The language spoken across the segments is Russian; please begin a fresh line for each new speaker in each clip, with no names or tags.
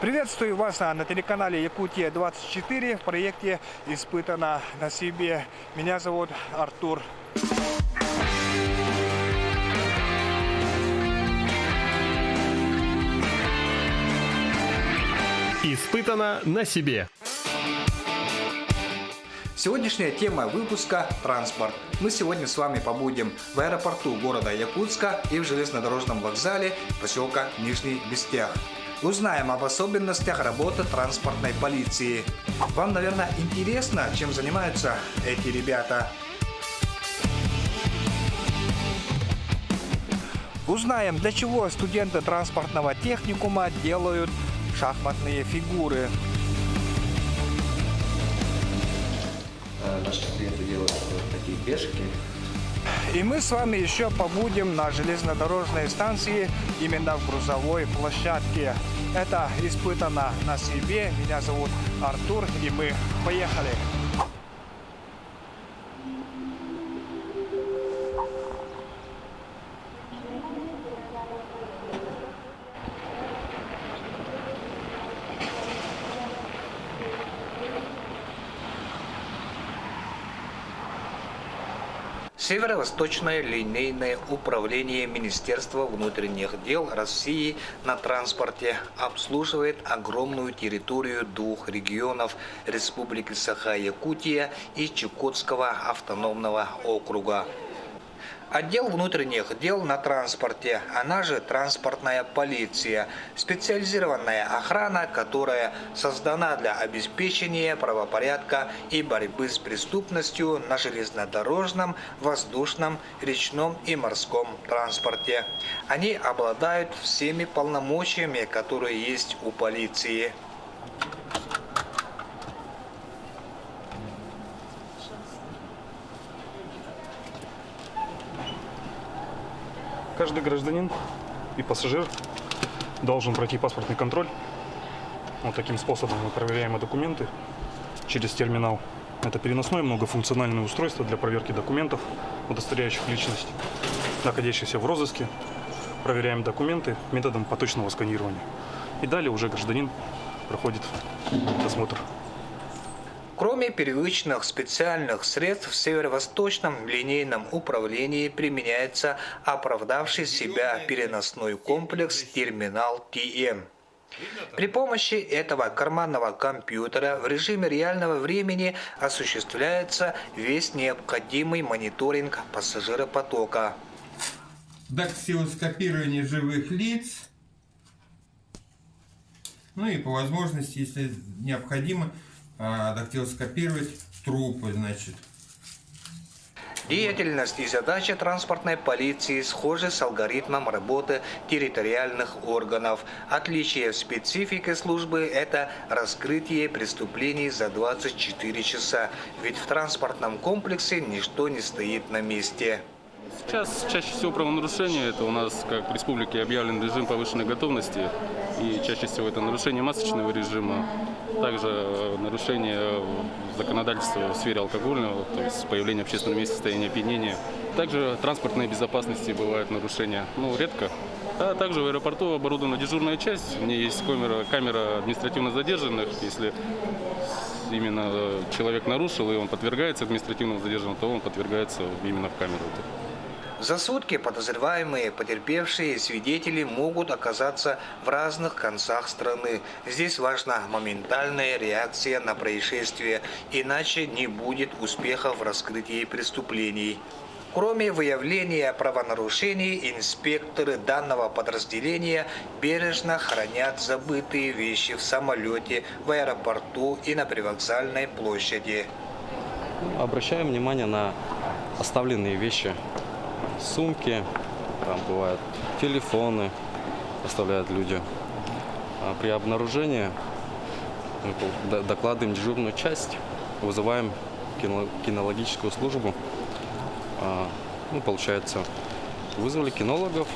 Приветствую вас на телеканале Якутия-24 в проекте «Испытано на себе». Меня зовут Артур.
Испытано на себе.
Сегодняшняя тема выпуска – транспорт. Мы сегодня с вами побудем в аэропорту города Якутска и в железнодорожном вокзале поселка Нижний Бестях. Узнаем об особенностях работы транспортной полиции. Вам, наверное, интересно, чем занимаются эти ребята. Узнаем, для чего студенты транспортного техникума делают шахматные фигуры.
Наши клиенты делают такие пешки.
И мы с вами еще побудем на железнодорожной станции, именно в грузовой площадке. Это «Испытано на себе». Меня зовут Артур, и мы поехали. Северо-Восточное линейное управление Министерства внутренних дел России на транспорте обслуживает огромную территорию двух регионов Республики Саха-Якутия и Чукотского автономного округа. Отдел внутренних дел на транспорте, она же транспортная полиция, специализированная охрана, которая создана для обеспечения правопорядка и борьбы с преступностью на железнодорожном, воздушном, речном и морском транспорте. Они обладают всеми полномочиями, которые есть у полиции.
Каждый гражданин и пассажир должен пройти паспортный контроль. Вот таким способом мы проверяем документы через терминал. Это переносное многофункциональное устройство для проверки документов, удостоверяющих личность, находящихся в розыске. Проверяем документы методом поточного сканирования. И далее уже гражданин проходит досмотр.
Кроме привычных специальных средств в Северо-Восточном линейном управлении применяется оправдавший себя переносной комплекс терминал ТМ. При помощи этого карманного компьютера в режиме реального времени осуществляется весь необходимый мониторинг пассажиропотока.
Дактилоскопирование живых лиц, ну и по возможности, если необходимо, дактилоскопировать трупы, значит.
Деятельность и задачи транспортной полиции схожи с алгоритмом работы территориальных органов. Отличие в специфике службы – это раскрытие преступлений за 24 часа, ведь в транспортном комплексе ничто не стоит на месте.
Сейчас чаще всего правонарушения, это у нас как в республике объявлен режим повышенной готовности, и чаще всего это нарушение масочного режима, также нарушение законодательства в сфере алкогольного, то есть появление в общественном месте состояния опьянения. Также транспортной безопасности бывают нарушения, редко. А также в аэропорту оборудована дежурная часть, в ней есть камера административно задержанных, если именно человек нарушил и он подвергается административному задержанию, то он подвергается именно в камеру.
За сутки подозреваемые, потерпевшие свидетели могут оказаться в разных концах страны. Здесь важна моментальная реакция на происшествие, иначе не будет успеха в раскрытии преступлений. Кроме выявления правонарушений, инспекторы данного подразделения бережно хранят забытые вещи в самолете, в аэропорту и на привокзальной площади.
Обращаем внимание на оставленные вещи. Сумки, там бывают телефоны, оставляют люди. А при обнаружении мы докладываем дежурную часть, вызываем кинологическую службу. Получается, вызвали кинологов,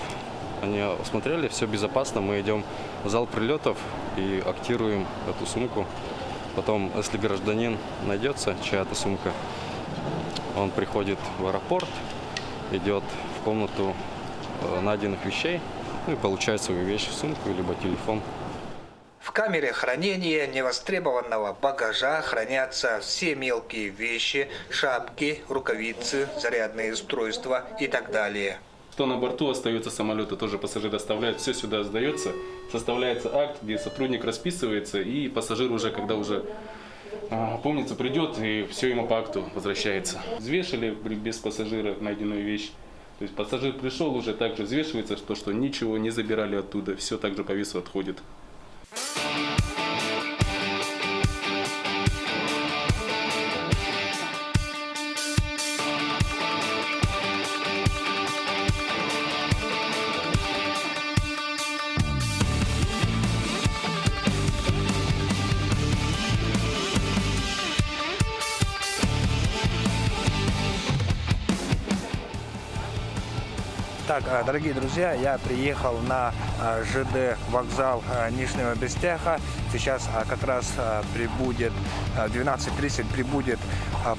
они осмотрели, все безопасно, мы идем в зал прилетов и актируем эту сумку. Потом, если гражданин найдется, чья-то сумка, он приходит в аэропорт, идет в комнату найденных вещей, и получает свою вещь, сумку, либо телефон.
В камере хранения невостребованного багажа хранятся все мелкие вещи, шапки, рукавицы, зарядные устройства и так далее.
Кто на борту остается самолета, тоже пассажир оставляет, все сюда сдается, составляется акт, где сотрудник расписывается, и пассажир уже, когда уже помнится, придет, и все ему по акту возвращается. Взвешивали без пассажира найденную вещь. То есть пассажир пришел, уже также взвешивается, что ничего не забирали оттуда, все также по весу отходит.
Так, дорогие друзья, я приехал на ЖД вокзал Нижнего Бестяха. Сейчас как раз прибудет, в 12:30 прибудет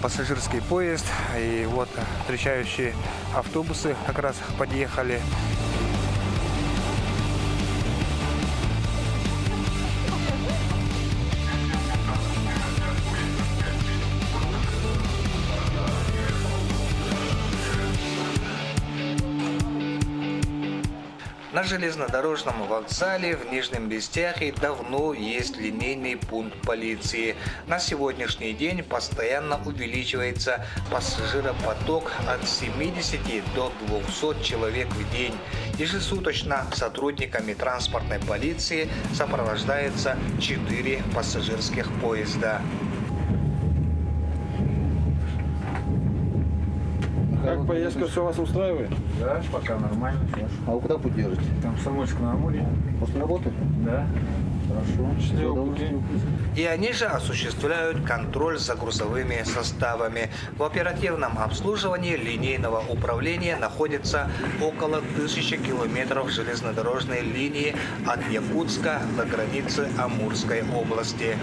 пассажирский поезд. И вот встречающие автобусы как раз подъехали. На железнодорожном вокзале в Нижнем Бестяхе давно есть линейный пункт полиции. На сегодняшний день постоянно увеличивается пассажиропоток от 70 до 200 человек в день. Ежесуточно сотрудниками транспортной полиции сопровождается 4 пассажирских поезда.
Как поездка, все вас устраивает?
Да, пока нормально.
А вы куда путь держите?
Там Комсомольск на Амуре.
После работы?
Да.
Хорошо.
Счастливого пути.
И они же осуществляют контроль за грузовыми составами. В оперативном обслуживании линейного управления находится около 1000 километров железнодорожной линии от Якутска до границы Амурской области.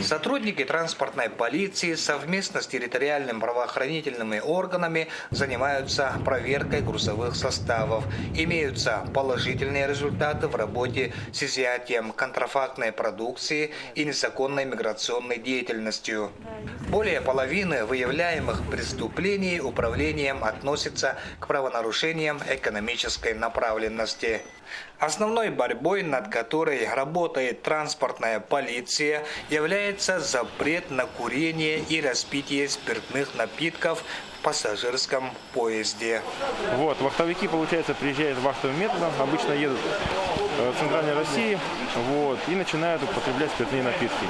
Сотрудники транспортной полиции совместно с территориальными правоохранительными органами занимаются проверкой грузовых составов. Имеются положительные результаты в работе с изъятием контрафактной продукции и незаконной миграционной деятельностью. Более половины выявляемых преступлений управлением относится к правонарушениям экономической направленности. Основной борьбой, над которой работает транспортная полиция, является запрет на курение и распитие спиртных напитков в пассажирском поезде.
Вот, вахтовики, получается, приезжают вахтовым методом, обычно едут в Центральной России, вот, и начинают употреблять спиртные напитки.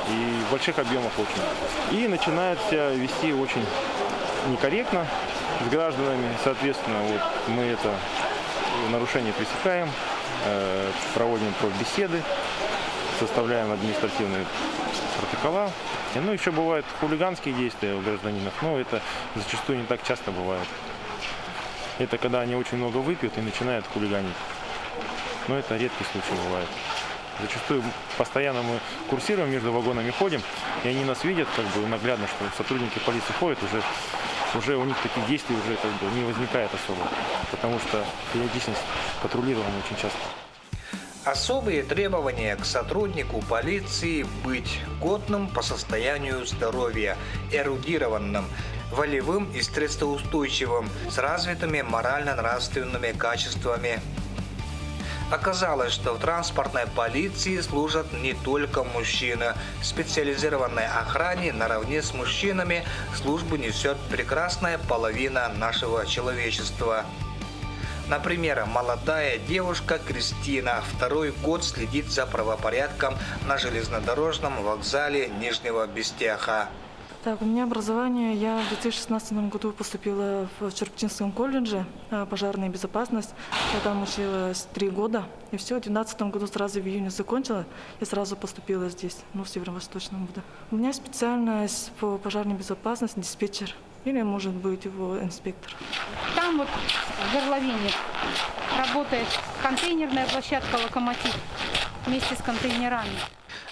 И в больших объемах очень. И начинают себя вести очень некорректно с гражданами. Соответственно, вот, мы это нарушение пресекаем, проводим профбеседы, составляем административные протокола. Ну, еще бывают хулиганские действия у гражданинов, но это зачастую не так часто бывает. Это когда они очень много выпьют и начинают хулиганить. Но это редкий случай бывает. Зачастую постоянно мы курсируем, между вагонами ходим, и они нас видят как бы наглядно, что сотрудники полиции ходят, уже у них таких действий уже как бы не возникает особо, потому что периодичность патрулирования очень часто.
Особые требования к сотруднику полиции – быть годным по состоянию здоровья, эрудированным, волевым и стрессоустойчивым, с развитыми морально-нравственными качествами. Оказалось, что в транспортной полиции служат не только мужчины. В специализированной охране наравне с мужчинами службу несет прекрасная половина нашего человечества. Например, молодая девушка Кристина второй год следит за правопорядком на железнодорожном вокзале Нижнего Бестяха.
Так, у меня образование. Я в 2016 году поступила в Череповецком колледже пожарная безопасность. Я там училась 3 года. И все, в 2012 году сразу в июне закончила и сразу поступила здесь, в Северо-Восточном ВУД. У меня специальность по пожарной безопасности диспетчер. Или, может быть, его инспектор.
Там вот в горловине работает контейнерная площадка «Локомотив». вместе с контейнерами.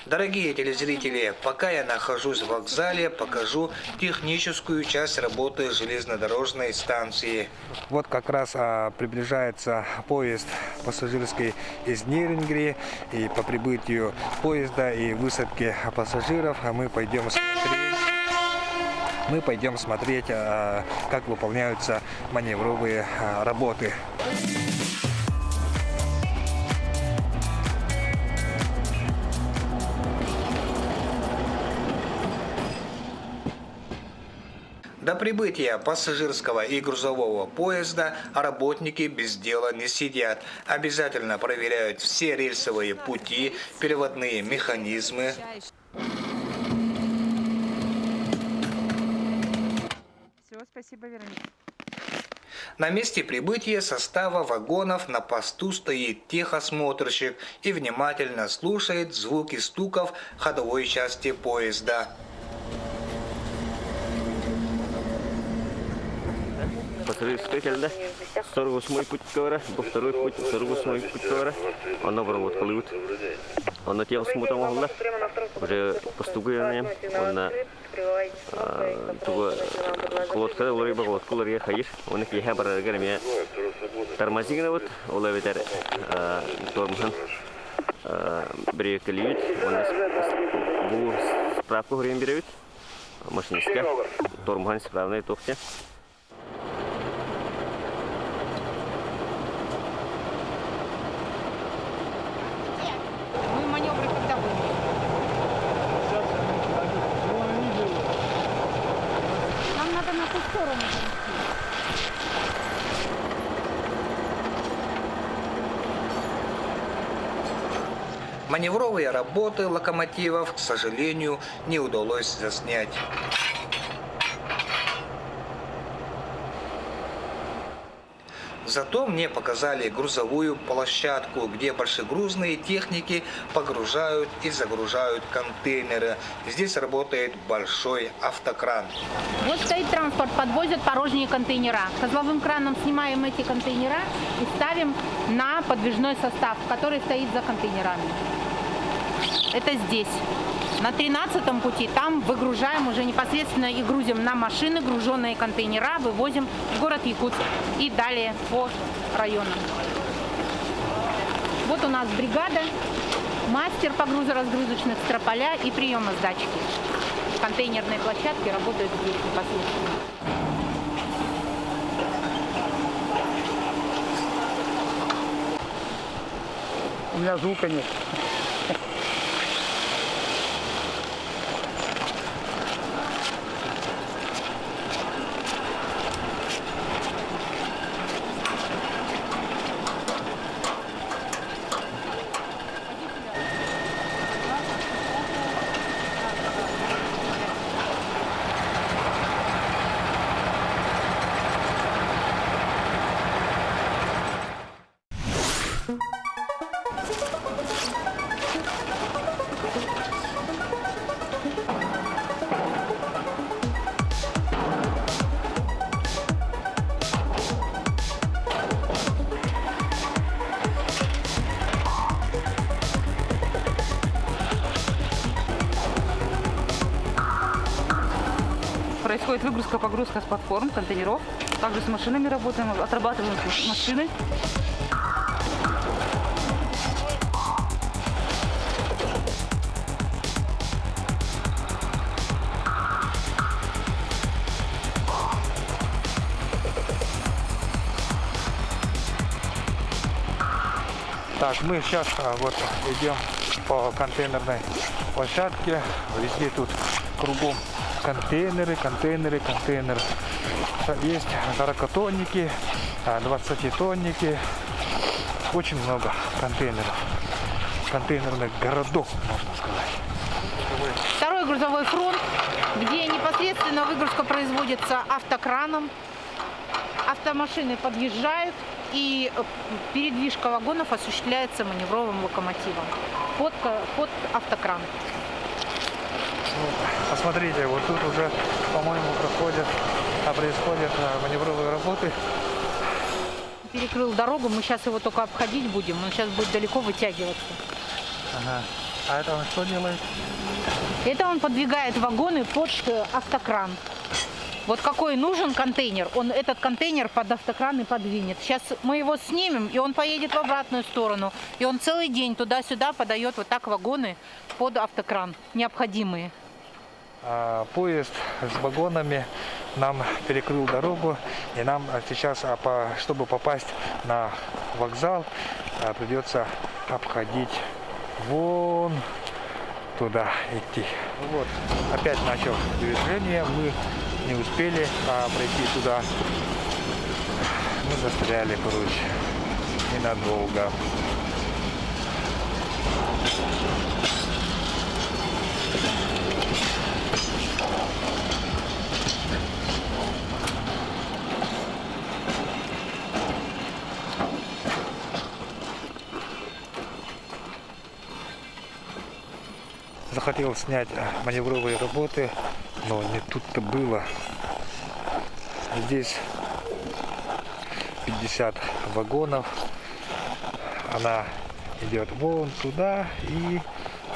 Дорогие телезрители, пока я нахожусь в вокзале, покажу техническую часть работы железнодорожной станции. Вот как раз приближается поезд пассажирский из Нерюнгри, и по прибытию поезда и высадке пассажиров мы пойдем смотреть, как выполняются маневровые работы. До прибытия пассажирского и грузового поезда работники без дела не сидят. Обязательно проверяют все рельсовые пути, переводные механизмы.
Все, спасибо, Вероника.
На месте прибытия состава вагонов на посту стоит техосмотрщик и внимательно слушает звуки стуков ходовой части поезда.
Пассажирская келді, 48-й путь кавара, бұл второй путь, 48-й путь кавара. Она провод қалуыт. Она тел смотрим олда. Уже постугуя на нем. Она колодка, олары ба колодка, олары хайыр. Оны кейхе бара гәрмия тормозигна вот, ола ветер тормхан брекалиют. Оны бұл справку хрен береют. Машинистка, тормхан справный тоқте.
Маневровые работы локомотивов, к сожалению, не удалось заснять. Зато мне показали грузовую площадку, где большегрузные техники погружают и загружают контейнеры. Здесь работает большой автокран.
Вот стоит транспорт, подвозят порожние контейнера. Козловым краном снимаем эти контейнера и ставим на подвижной состав, который стоит за контейнерами. Это здесь. На 13-м пути там выгружаем уже непосредственно и грузим на машины, груженные контейнера, вывозим в город Якутск и далее по районам. Вот у нас бригада, мастер погрузо-разгрузочных строполя и приемоздатчики. Контейнерные площадки работают здесь непосредственно.
У меня звука нет.
Происходит выгрузка-погрузка с платформ, контейнеров. Также с машинами работаем, отрабатываем машины.
Так, мы сейчас вот идем по контейнерной площадке. Везде тут кругом контейнеры. Есть 40-тонники, 20-тонники. Очень много контейнеров. Контейнерных городов, можно сказать.
Второй грузовой фронт, где непосредственно выгрузка производится автокраном. Автомашины подъезжают, и передвижка вагонов осуществляется маневровым локомотивом под автокран.
Посмотрите, вот тут уже, по-моему, происходят маневровые работы.
Перекрыл дорогу, мы сейчас его только обходить будем, он сейчас будет далеко вытягиваться.
Ага. А это он что делает?
Это он подвигает вагоны под автокран. Вот какой нужен контейнер, он этот контейнер под автокран и подвинет. Сейчас мы его снимем, и он поедет в обратную сторону. И он целый день туда-сюда подает вот так вагоны под автокран, необходимые.
Поезд с вагонами нам перекрыл дорогу, и нам сейчас, чтобы попасть на вокзал, придется обходить вон туда идти. Вот, опять начал движение, мы не успели пройти туда, мы застряли, короче, ненадолго. Захотел снять маневровые работы, но не тут-то было. Здесь 50 вагонов. Она идет вон туда, и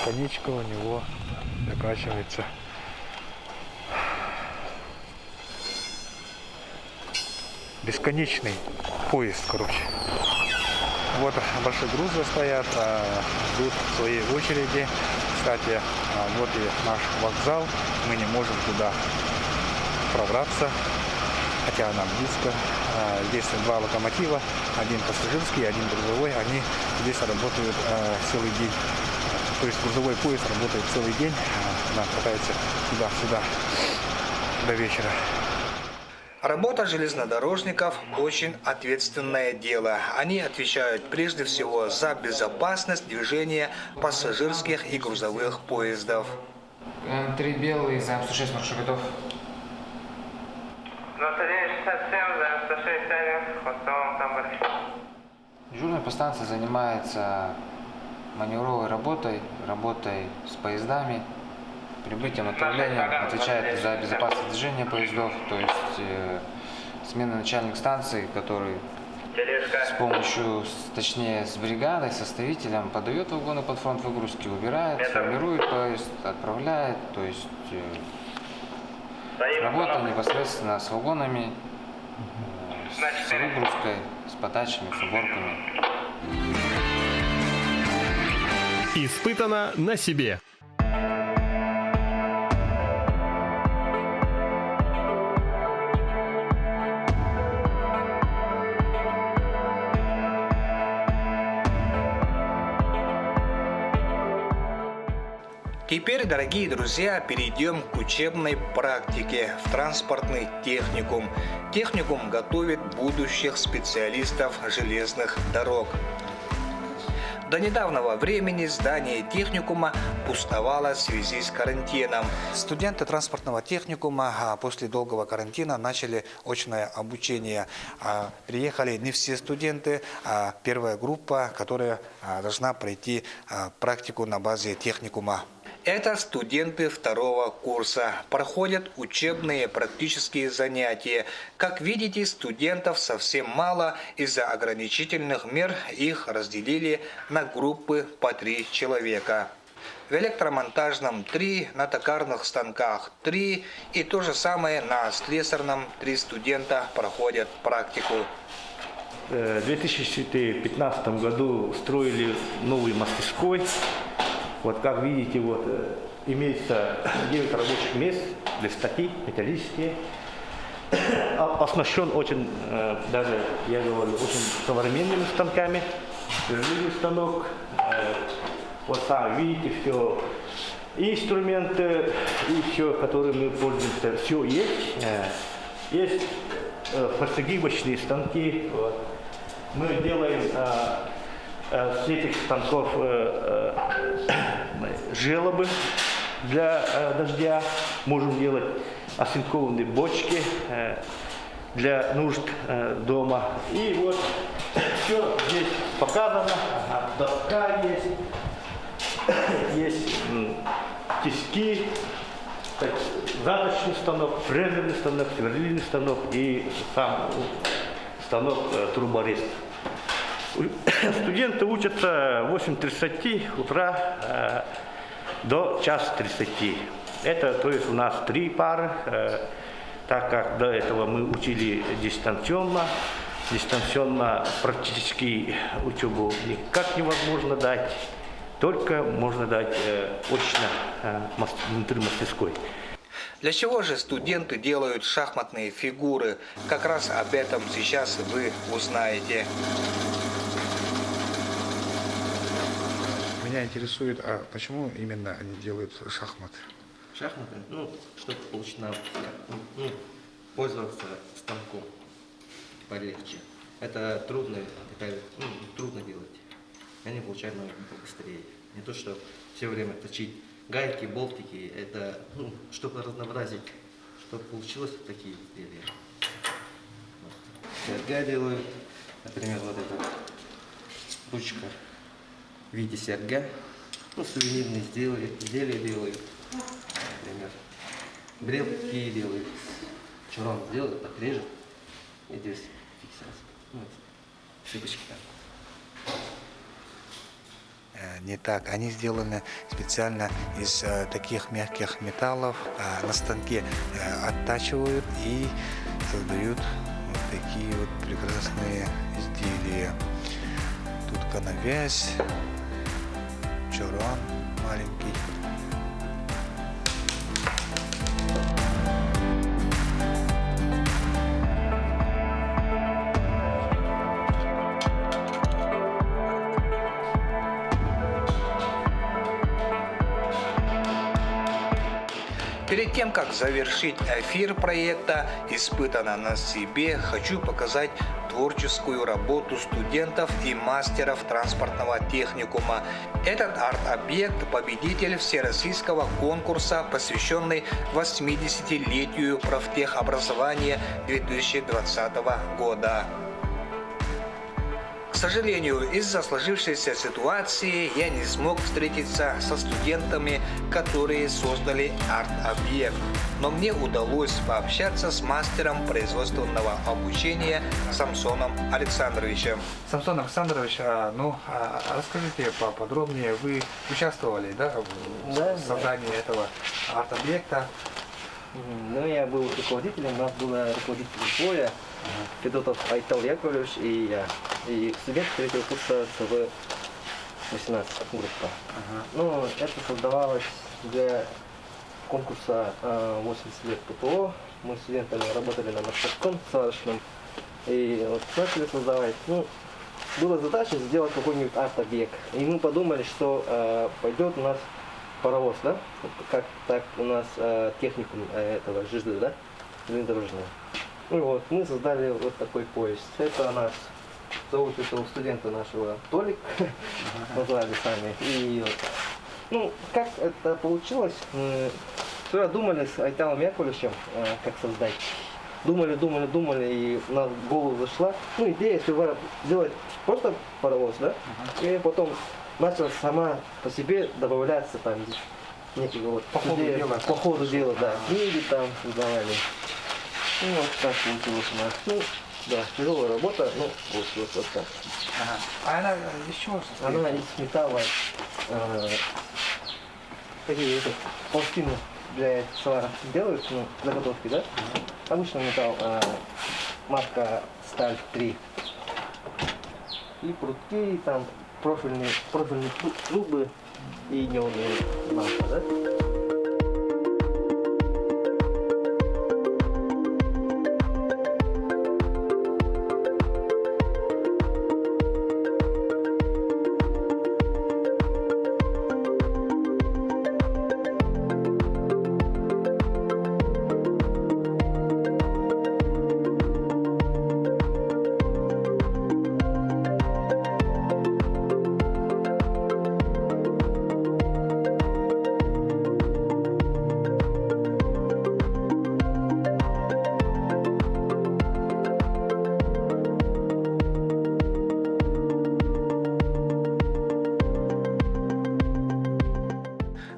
конечка у него заканчивается. Бесконечный поезд, короче. Вот большие грузы стоят, ждут своей очереди. Кстати, вот и наш вокзал. Мы не можем туда пробраться, хотя нам близко. Здесь два локомотива, один пассажирский, один грузовой. Они здесь работают целый день. То есть грузовой поезд работает целый день. Она катается туда-сюда до вечера.
Работа железнодорожников – очень ответственное дело. Они отвечают прежде всего за безопасность движения пассажирских и грузовых поездов.
3 белые, займ 106, маршрут готов.
2167, займ 106, тянем, хвостом, тамбур.
Дежурный по станции занимается маневровой работой, работой с поездами, прибытием, отправлением, отвечает за безопасность движения поездов, то есть сменный начальник станции, который с помощью, точнее с бригадой, составителем подает вагоны под фронт выгрузки, выбирает, формирует поезд, отправляет, то есть работа непосредственно с вагонами, с выгрузкой, с подачами, с уборками.
Испытано на себе.
Теперь, дорогие друзья, перейдем к учебной практике в транспортный техникум. Техникум готовит будущих специалистов железных дорог. До недавнего времени здание техникума пустовало в связи с карантином. Студенты транспортного техникума после долгого карантина начали очное обучение. Приехали не все студенты, а первая группа, которая должна пройти практику на базе техникума. Это студенты второго курса. Проходят учебные практические занятия. Как видите, студентов совсем мало. Из-за ограничительных мер их разделили на группы по 3 человека. В электромонтажном 3, на токарных станках 3 и то же самое на слесарном 3 студента проходят практику.
В 2015 году строили новый мастерской. Вот как видите, вот имеется 9 рабочих мест, верстаки металлические. Оснащен очень, даже я говорю, очень современными станками. Сверлильный станок. Вот сами видите, все инструменты, и все, которые мы пользуемся, все есть. Есть фальсогибочные станки. Вот. Мы делаем с этих станков желобы для дождя. Можем делать оцинкованные бочки для нужд дома. И вот все здесь показано. Доска есть тиски, задочный станок, фрезерный станок, сверлильный станок и сам станок труборист. Студенты учатся 8:30 утра до 1:30. Это, то есть, у нас 3 пары, так как до этого мы учили дистанционно. Дистанционно практически учебу никак невозможно дать, только можно дать очно внутри мастерской.
Для чего же студенты делают шахматные фигуры? Как раз об этом сейчас вы узнаете.
Меня интересует, а почему именно они делают шахматы?
Шахматы, чтобы получить навык, пользоваться станком полегче. Это трудно делать. Они получают навык побыстрее. Не то, что все время точить гайки, болтики, это, чтобы разнообразить, чтобы получилось такие изделия. Серьга делают, например, вот эта ручка в виде серьга. Сувенирные изделия делают, например, брелки делают. Чурон делают, так режет, и здесь фиксация. Шибочки.
Не так. Они сделаны специально из таких мягких металлов. На станке оттачивают и создают вот такие вот прекрасные изделия. Тут коновязь, чурон маленький. Перед тем, как завершить эфир проекта «Испытано на себе», хочу показать творческую работу студентов и мастеров транспортного техникума. Этот арт-объект – победитель всероссийского конкурса, посвященный 80-летию профтехобразования 2020 года. К сожалению, из-за сложившейся ситуации я не смог встретиться со студентами, которые создали арт-объект. Но мне удалось пообщаться с мастером производственного обучения Самсоном Александровичем.
Самсон Александрович, расскажите поподробнее, вы участвовали в создании этого арт-объекта?
Я был руководителем, у нас был руководитель боя, Федотов Айтал Яковлевич и я. И студент 3-го курса СВ-18 группа. Это создавалось для конкурса 80 лет ППО. Мы с студентами работали на мастерском сварочном и начали создавать. Была задача сделать какой-нибудь арт-объект. И мы подумали, что пойдет у нас паровоз, как так у нас техникум этого ЖД, железнодорожного. Мы создали вот такой поезд. Это нас зовут этого студента нашего Толик, назвали сами. И как это получилось? Вчера думали с Айталом Яковлевичем, как создать. Думали, и у нас в голову зашла. Идея сделать просто паровоз, и потом начала сама по себе добавляться там некие по ходу дела, книги там создавали. Так получилось у нас. Тяжелая работа, получилось вот так.
А она из чего?
Она из металла. Такие пластины для свара делают, заготовки, Обычный металл, марка Сталь 3. И прутки, и там профильные трубы и неоновые лампы,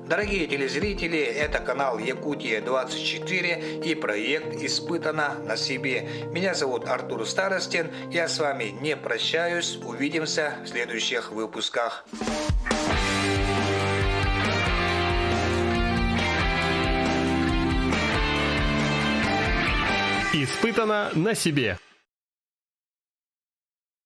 Дорогие телезрители, это канал Якутия-24 и проект «Испытано на себе». Меня зовут Артур Старостин. Я с вами не прощаюсь. Увидимся в следующих выпусках.
Испытано на себе.